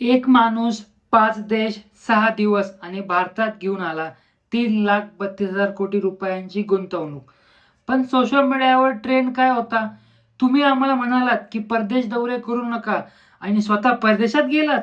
एक माणूस 5 देश 6 दिवस आणि भारतात घेऊन आला 3,32,000 कोटी रुपयांची गुंतवणूक. पण सोशल मीडियावर ट्रेंड काय होता? तुम्ही आम्हाला म्हणालात की परदेश दौरे करू नका आणि स्वतः परदेशात गेलात.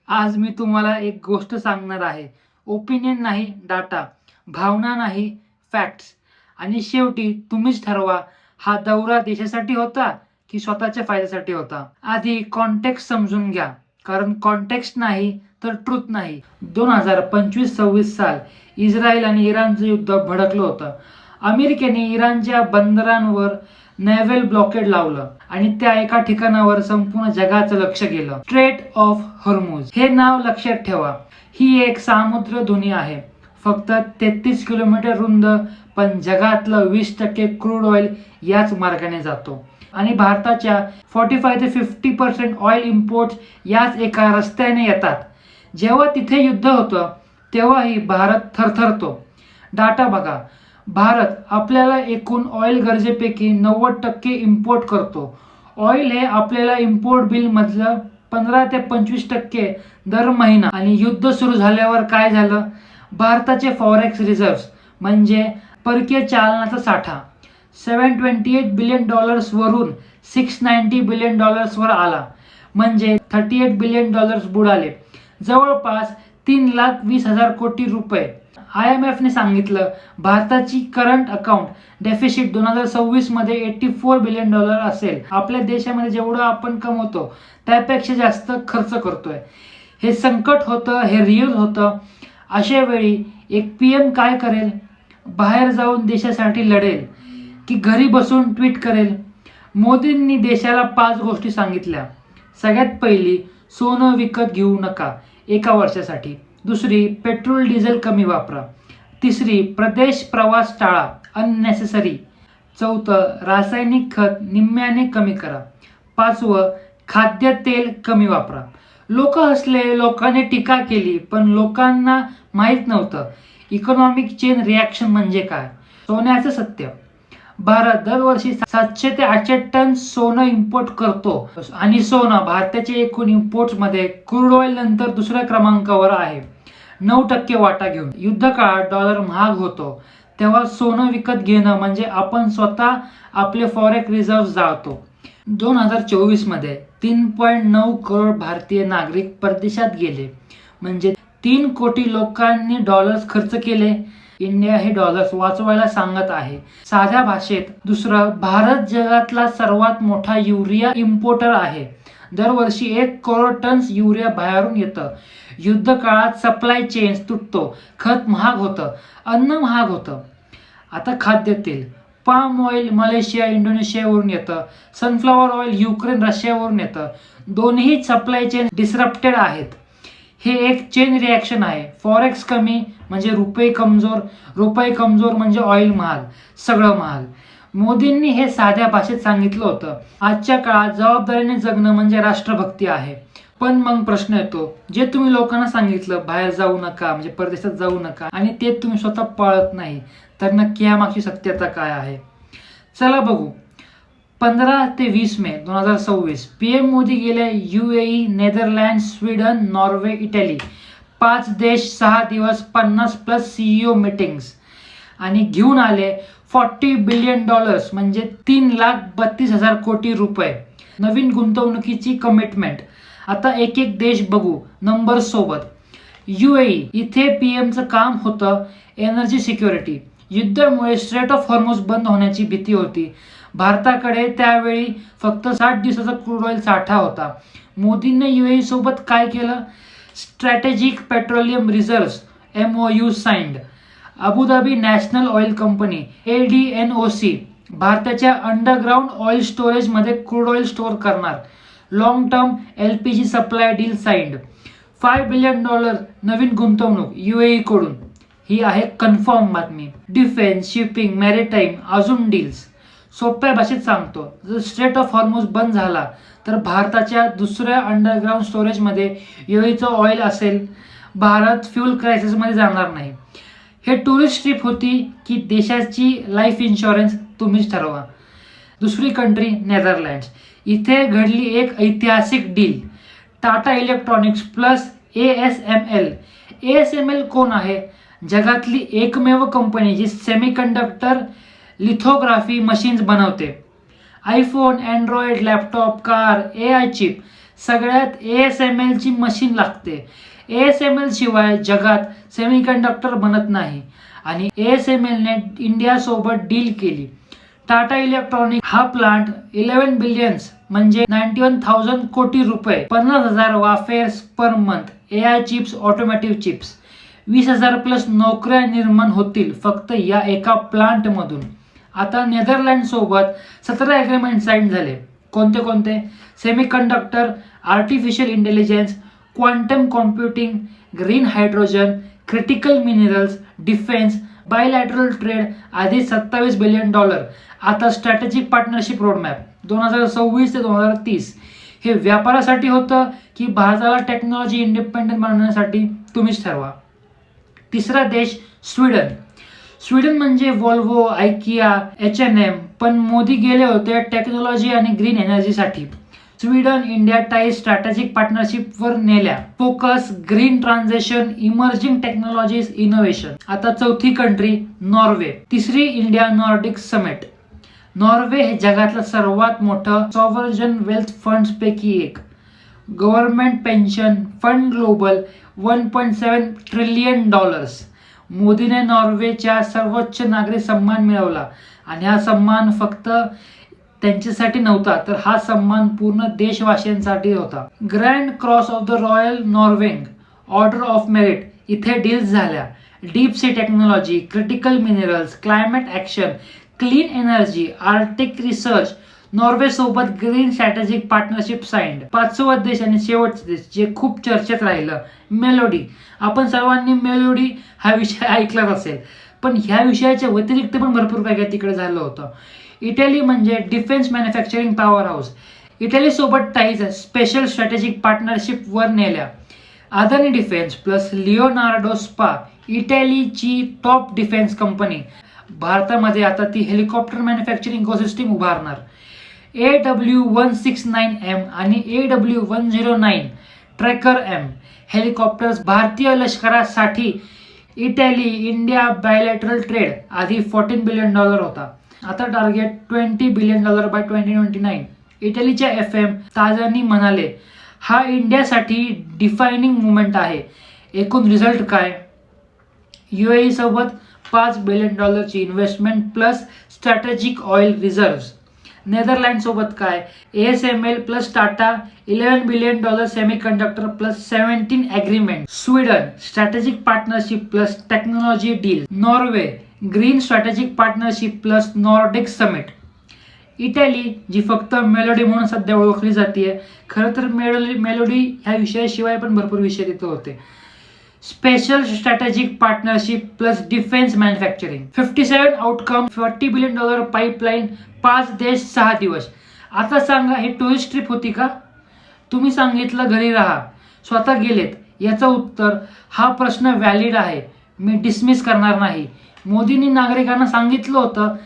आज मी तुम्हाला एक गोष्ट सांगणार आहे. ओपिनियन नाही, डाटा. भावना नाही, फॅक्ट्स. आणि शेवटी तुम्हीच ठरवा, हा दौरा देशासाठी होता की स्वतःच्या फायद्यासाठी होता. आधी कॉन्टेक्स्ट समजून घ्या, कारण कॉन्टेक्स्ट नाही तर ट्रुथ नाही. 2025-26 साल इस्रायल आणि इराणचं युद्ध भडकलं होतं. अमेरिकेने इराणच्या बंदरांवर नेव्हल ब्लॉकेड लावलं आणि त्या एका ठिकाणावर संपूर्ण जगाचं लक्ष गेलं. स्ट्रेट ऑफ हॉर्मुझ हे नाव लक्षात ठेवा. ही एक सामुद्रधुनी आहे, फक्त 33 किलोमीटर रुंद, पण जगातलं 20% क्रूड ऑइल याच मार्गाने जातो. आणि भारताच्या 45 ते 50% ऑइल इम्पोर्ट याच एका रस्त्याने येतात. जेव्हा तिथे युद्ध होतं तेव्हाही भारत थरथरतो. डाटा बघा. भारत आपल्याला एकूण ऑइल गरजेपैकी 90% इम्पोर्ट करतो. ऑइल हे आपल्याला इम्पोर्ट बिल मधलं 15 ते 25% दर महिना. आणि युद्ध सुरू झाल्यावर काय झालं? भारताचे फॉरेक्स रिझर्व्ह म्हणजे परकीय चलनाचा साठा $728 बिलियन वरून $690 बिलियन वर आला. म्हणजे $38 बिलियन बुडाले. जवळपास 3,20,000 कोटी रुपये. IMF ने सांगितलं भारताची करंट अकाउंट डेफिसिट 2026 मध्ये $84 बिलियन असेल. आपल्या देशामध्ये जेवढं आपण कमवतो त्यापेक्षा जास्त खर्च करतोय. हे संकट होतं, हे रिअल होतं. अशा वेळी एक PM काय करेल? बाहेर जाऊन देशासाठी लढेल की घरी बसून ट्विट करेल? मोदींनी देशाला 5 गोष्टी सांगितल्या. सगळ्यात पहिली, सोनं विकत घेऊ नका 1 वर्षासाठी. दुसरी, पेट्रोल डिझेल कमी वापरा. तिसरी, प्रदेश प्रवास टाळा, अननेसेसरी. चौथं, रासायनिक खत निम्म्याने कमी करा. 5वं, खाद्यतेल कमी वापरा. लोक हसले, लोकांनी टीका केली, पण लोकांना माहीत नव्हतं इकॉनॉमिक चेन रिॲक्शन म्हणजे काय. सोन्याचं सत्य. भारत दरवर्षी 700 ते 800 टन सोनं इम्पोर्ट करतो आणि सोनं भारताच्या एकूण इम्पोर्ट्स मध्ये क्रूड ऑइल नंतर दुसऱ्या क्रमांकावर आहे, 9% वाटा घेऊन. युद्ध काळात डॉलर महाग होतो तेव्हा सोनं विकत घेणं म्हणजे आपण स्वतः आपले फॉरेक्स रिझर्व्ह जाळतो. 2024 मध्ये 3.9 करोड भारतीय नागरिक परदेशात गेले, म्हणजे 3 कोटी लोकांनी डॉलर्स खर्च केले. इंडिया हे डॉलर्स वाचवायला सांगत आहे. साध्या भाषेत दुसरं, भारत जगातला सर्वात मोठा युरिया इम्पोर्टर आहे. दरवर्षी 1 करोड टन्स युरिया बाहेरून येतं. युद्ध काळात सप्लाय चेन तुटतो, खत महाग होतं, अन्न महाग होतं. आता खाद्यतेल. पाम ऑइल मलेशिया इंडोनेशियावरून येतं. सनफ्लॉवर ऑइल युक्रेन रशियावरून येतं. दोन्ही सप्लाय चेन डिसरप्टेड आहेत. हे एक चेन रिॲक्शन आहे. फॉरेक्स कमी म्हणजे रुपये कमजोर, रुपये कमजोर म्हणजे ऑइल महाग, सगळं महाग. मोदींनी हे साध्या भाषेत सांगितलं होतं. आजच्या काळात जबाबदारीने जगणं म्हणजे राष्ट्रभक्ती आहे. पण मग प्रश्न येतो, जे तुम्ही लोकांना सांगितलं बाहेर जाऊ नका म्हणजे परदेशात जाऊ नका आणि ते तुम्ही स्वतः पाळत नाही, तर नक्की यामागची सत्यता काय आहे? चला बघू. 15 ते 20 मे 2026 PM मोदी गेले UAE, Netherland, Sweden, Norway, Italy. 5 देश 6 दिवस 50+ CEO मीटिंग्स आणि घेऊन आले $40 बिलियन म्हणजे 3,32,000 कोटी रुपये. नवीन गुंतवणुकीची कमिटमेंट. आता एक एक देश बघू नंबर सोबत. UAE इथे PMचं काम होतं एनर्जी सिक्युरिटी. युद्धामुळे स्ट्रेट ऑफ हॉर्मुझ बंद होण्याची भीती होती. भारताकडे त्यावेळी फक्त 60 दिवसाचा क्रूड ऑइल साठा होता. मोदींनी UAE सोबत काय केलं? Strategic petroleum reserve MOU signed. Abu Dhabi national oil company ADNOC भारताच्या अंडरग्राऊंड ऑइल स्टोरेज मध्ये क्रूड ऑइल स्टोअर करणार. Long term LPG supply deal signed. $5 billion नवीन गुंतवणूक UAE कडून. ही आहे कन्फर्म बातमी. डिफेन्स, शिपिंग, मॅरिटाईम अजून डील्स. सोप्या भाषेत सांगतो, जर स्ट्रेट ऑफ हॉर्मुझ बंद झाला तर भारताच्या दुसऱ्या अंडरग्राऊंड स्टोरेजमध्ये UAEचं ऑइल असेल. भारत फ्यूल क्रायसिसमध्ये जाणार नाही. हे टुरिस्ट ट्रिप होती की देशाची लाईफ इन्शुरन्स? तुम्हीच ठरवा. दुसरी कंट्री नेदरलँड्स. इथे घडली एक ऐतिहासिक deal. Tata electronics plus ASML. ASML कोण आहे? जगातली एकमेव कंपनी जी सेमीकंडक्टर लिथोग्राफी मशीन्स बनवते. IPhone, Android, laptop, car, AI chip सगळ्यात ASML ची मशीन लागते. ASML शिवाय जगात सेमीकंडक्टर बनत नाही आणि ASML ने इंडियासोबत डील केली. टाटा इलेक्ट्रॉनिक हा प्लांट 11 बिलियन्स म्हणजे 91,000 कोटी रुपये, 50,000 wafers per month, AI chips, automotive chips, 20,000 plus नोकऱ्या निर्माण होतील फक्त या एका प्लांट मधून. आता नेदरलँड सोबत 17 एग्रीमेंट साईन झाले. कोणते कोणते? Semiconductor, artificial intelligence, quantum computing, green hydrogen, critical minerals, defence, bilateral trade आधी $27 बिलियन. आता स्ट्रॅटेजिक पार्टनरशिप रोडमॅप 2026 ते 2030 हे व्यापारासाठी होतं की भारताला टेक्नॉलॉजी इंडिपेंडंट बनवण्यासाठी? तुम्हीच ठरवा. तिसरा देश स्वीडन. स्वीडन म्हणजे व्हॉल्वो, आयकिया, H&M, पण मोदी गेले होते टेक्नॉलॉजी आणि ग्रीन एनर्जीसाठी. स्वीडन इंडिया टाईज स्ट्रॅटेजिक पार्टनरशिपवर नेल्या. Focus green transition, emerging technologies, innovation. आता चौथी कंट्री नॉर्वे. तिसरी इंडिया नॉर्डिक समिट. नॉर्वे हे जगातलं सर्वात मोठं सॉव्हरजन वेल्थ फंड्स पैकी एक. Government pension fund global $1.7 trillion. मोदीने नॉर्वेच्या सर्वोच्च नागरी सन्मान मिळवला आणि हा सन्मान फक्त त्यांच्यासाठी नव्हता, तर हा सन्मान पूर्ण देशवासियांसाठी होता. Grand cross of the royal Norwegian order of merit इथे डील्स झाल्या. Deep sea technology, critical minerals, climate action, clean energy, arctic research. Norway सोबत ग्रीन स्ट्रॅटेजिक पार्टनरशिप साइंड. पाचवा देश आणि शेवटचा देश जे खूप चर्चेत राहिलं, मेलोडी. आपण सर्वांनी मेलोडी हा विषय ऐकलाच असेल, पण ह्या विषयाच्या व्यतिरिक्त पण भरपूर काय काय तिकडे झालं होतं. इटली म्हणजे defence manufacturing power house. Italy सोबत टाईज स्पेशल स्ट्रॅटेजिक पार्टनरशिप वर नेल्या. Adani defence plus Leonardo spa, इटलीची टॉप डिफेन्स कंपनी. भारतामध्ये आता ती हेलिकॉप्टर मॅन्युफॅक्चरिंग इकोसिस्टीम उभारणार. AW169M आणि AW109 ट्रॅकर M हेलिकॉप्टर्स भारतीय लष्करासाठी. इटली इंडिया बायलॅटरल ट्रेड आधी $14 बिलियन होता, आता टार्गेट $20 बिलियन बाय 2029. इटलीच्या FM ताजानी म्हणाले, हा इंडियासाठी डिफायनिंग मुवमेंट आहे. एकूण रिझल्ट काय? UAE सोबत $5 बिलियन ची investment plus strategic oil reserve. Netherland सोबत काय? ASML plus Tata $11 billion semiconductor plus 17 agreement. Sweden strategic partnership plus technology deal. Norway green strategic partnership plus Nordic summit. Italy जी फक्त melody म्हणून सध्या ओळखली जाते, खरं तर मेलोडी ह्या विषयाशिवाय पण भरपूर विषय तिथे होते. Special strategic partnership plus defence manufacturing. 57 outcome, $40 billion pipeline, 5 देश 6 दिवस. आता सांगा, ही टुरिस्ट ट्रिप होती का? तुम्ही सांगितलं घरी राहा, स्वतः गेलेत. याचं उत्तर, हा प्रश्न व्हॅलिड आहे, मी डिसमिस करणार नाही. मोदींनी नागरिकांना सांगितलं होतं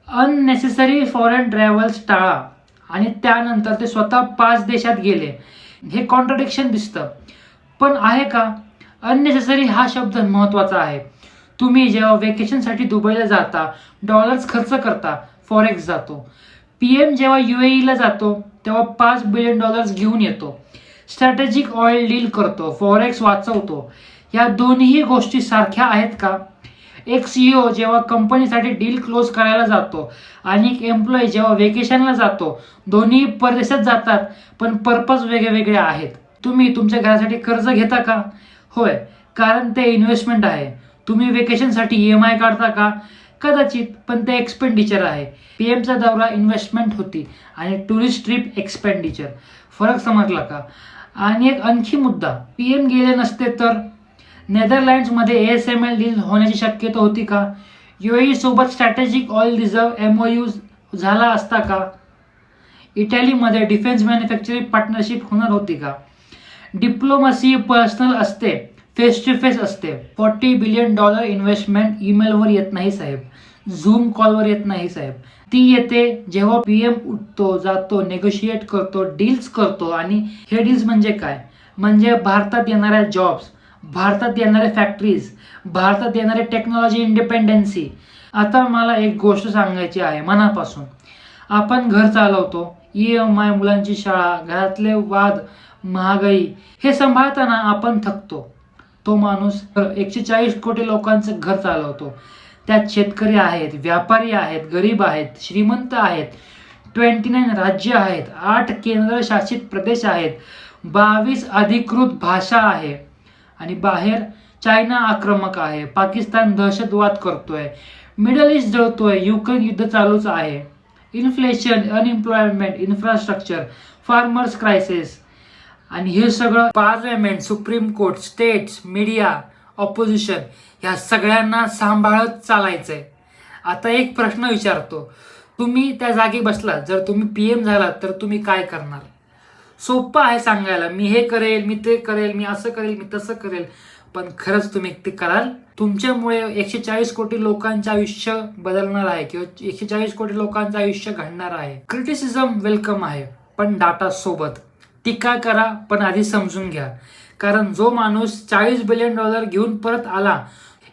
अननेसेसरी फॉरेन ट्रॅव्हल्स टाळा आणि त्यानंतर ते स्वतः 5 देशात गेले. हे कॉन्ट्रडिक्शन दिसतं, पण आहे का? अननेसेसरी हा शब्द महत्त्वाचा आहे. तुम्ही जेव्हा वेकेशनसाठी दुबईला जाता, डॉलर्स खर्च करता, फॉरेक्स जातो. PM जेव्हा UAEला जातो तेव्हा $5 बिलियन घेऊन येतो. स्ट्रॅटेजिक ऑइल डील करतो, फॉरेक्स वाचवतो. या दोन्ही गोष्टी सारख्या आहेत का? एक CEO जेव्हा कंपनीसाठी डील क्लोज करायला जातो आणि एक एम्प्लॉई जेव्हा वेकेशनला जातो, दोन्ही परदेशात जातात, पण पर्पज वेगवेगळे आहेत. तुम्ही तुमच्या घरासाठी कर्ज घेता का? होय, कारण ते इन्व्हेस्टमेंट आहे. तुम्ही वेकेशनसाठी EMI काढता का? कदाचित, पण ते एक्सपेंडिचर आहे. PMचा दौरा इन्व्हेस्टमेंट होती आणि टुरिस्ट ट्रिप एक्सपेंडिचर. फरक समजला का? आणि एक आणखी मुद्दा, PM गेले नसते तर नेदरलँड्समध्ये ASML डील होण्याची शक्यता होती का? UAE सोबत स्ट्रॅटेजिक ऑइल रिझर्व्ह MOU झाला असता का? इटलीमध्ये डिफेन्स मॅन्युफॅक्चरिंग पार्टनरशिप होणार होती का? डिप्लोमसी पर्सनल असते, फेस टू फेस असते. $40 बिलियन इन्व्हेस्टमेंट ईमेलवर येत नाही साहेब, झूम कॉलवर येत नाही साहेब. ती येते जेव्हा पीएम उठतो, जातो, नेगोशिएट करतो, डील्स करतो. आणि हे डील्स म्हणजे काय? म्हणजे भारतात येणाऱ्या जॉब्स, भारतात येणाऱ्या फॅक्टरीज, भारतात येणारे टेक्नॉलॉजी इंडिपेंडन्सी. आता मला एक गोष्ट सांगायची आहे मनापासून. आपण घर चालवतो, EMI, मुलांची शाळा, घरातले वाद, महागाई हे सांभाळताना आपण थकतो. तो माणूस 140 कोटी लोकांचं घर चालवतो. त्यात शेतकरी आहेत, व्यापारी आहेत, गरीब आहेत, श्रीमंत आहेत, 29 राज्य आहेत, 8 केंद्रशासित प्रदेश आहेत, 22 अधिकृत भाषा आहे. आणि बाहेर चायना आक्रमक आहे, पाकिस्तान दहशतवाद करतोय, मिडल ईस्ट जळतोय, युक्रेन युद्ध चालूच आहे. Inflation, unemployment, infrastructure, farmers crisis. आणि हे सगळं parliament, supreme court, states, media, opposition ह्या सगळ्यांना सांभाळत चालायचंय. आता एक प्रश्न विचारतो, तुम्ही त्या जागी बसलात, जर तुम्ही PM झालात तर तुम्ही काय करणार? सोपं आहे सांगायला, मी हे करेल, मी ते करेल, मी असं करेल, मी तसं करेल. पण खरंच तुम्ही ते कराल? तुमच्यामुळे 140 कोटी लोकांचं आयुष्य बदलणार आहे किंवा 140 कोटी लोकांचं आयुष्य घडणार आहे. क्रिटिसिझम वेलकम आहे, पण डाटा सोबत. टीका करा, पण आधी समजून घ्या. कारण जो माणूस $40 बिलियन घेऊन परत आला,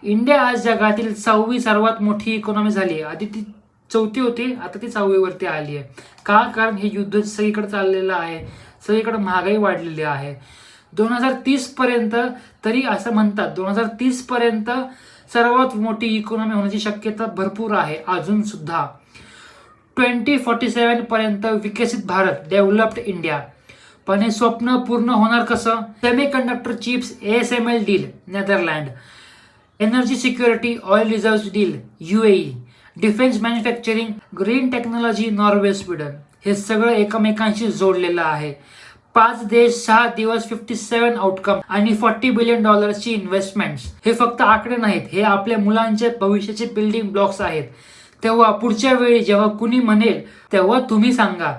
इंडिया आज जगातील 6वी सर्वात मोठी इकॉनॉमी झाली. आधी ती 4थी होती, आता ती 6वी वरती आली आहे. का? कारण हे युद्ध सगळीकडे चाललेलं आहे, सगळीकडे महागाई वाढलेली आहे. 2030 पर्यंत, तरी असं म्हणतात 2030 पर्यंत सर्वात मोठी इकॉनॉमी होण्याची शक्यता भरपूर आहे अजून सुद्धा. 2047 पर्यंत विकसित भारत, डेव्हलप्ड इंडिया. पण हे स्वप्न पूर्ण होणार कसं? Semiconductor chips, ASML deal Netherland, energy security, oil reserve deal UAE, defence manufacturing, green technology Norway, Sweden. हे सगळं एकमेकांशी जोडलेलं आहे. 5 देश, 6 दिवस, 57 आउटकम आणि $40 बिलियन इन्व्हेस्टमेंट्स. हे फक्त आकडे नाहीत, हे आपल्या मुलांच्या भविष्याचे बिल्डिंग ब्लॉक्स आहेत. तेव्हा पुढच्या वेळी जेव्हा कुणी म्हणेल, तेव्हा तुम्ही सांगा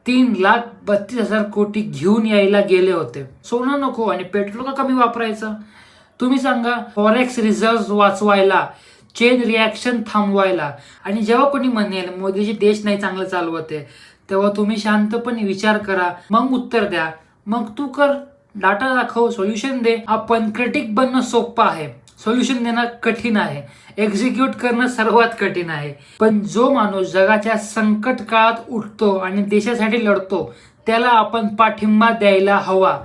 3,32,000 कोटी घेऊन यायला गेले होते. सोनं नको आणि पेट्रोल का कमी वापरायचं? तुम्ही सांगा. फॉरेक्स रिझर्व्ह वाचवायला, चेन रिॲक्शन थांबवायला. आणि जेव्हा कोणी म्हणेल मोदीजी देश नाही चांगलं चालवते, तेव्हा तुम्ही शांतपणे विचार करा, मग उत्तर द्या. मग तू कर, डाटा दाखव, सोल्युशन दे. आपण क्रिटिक बनणं सोपं आहे, सोल्युशन देणं कठीण आहे, एक्झिक्यूट करणं सर्वात कठीण आहे. पण जो माणूस जगाच्या संकट काळात उठतो आणि देशासाठी लढतो, त्याला आपण पाठिंबा द्यायला हवा.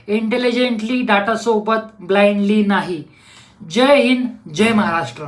इंटेलिजंटली, डाटा सोबत, ब्लाइंडली नाही. जय हिंद, जय महाराष्ट्र.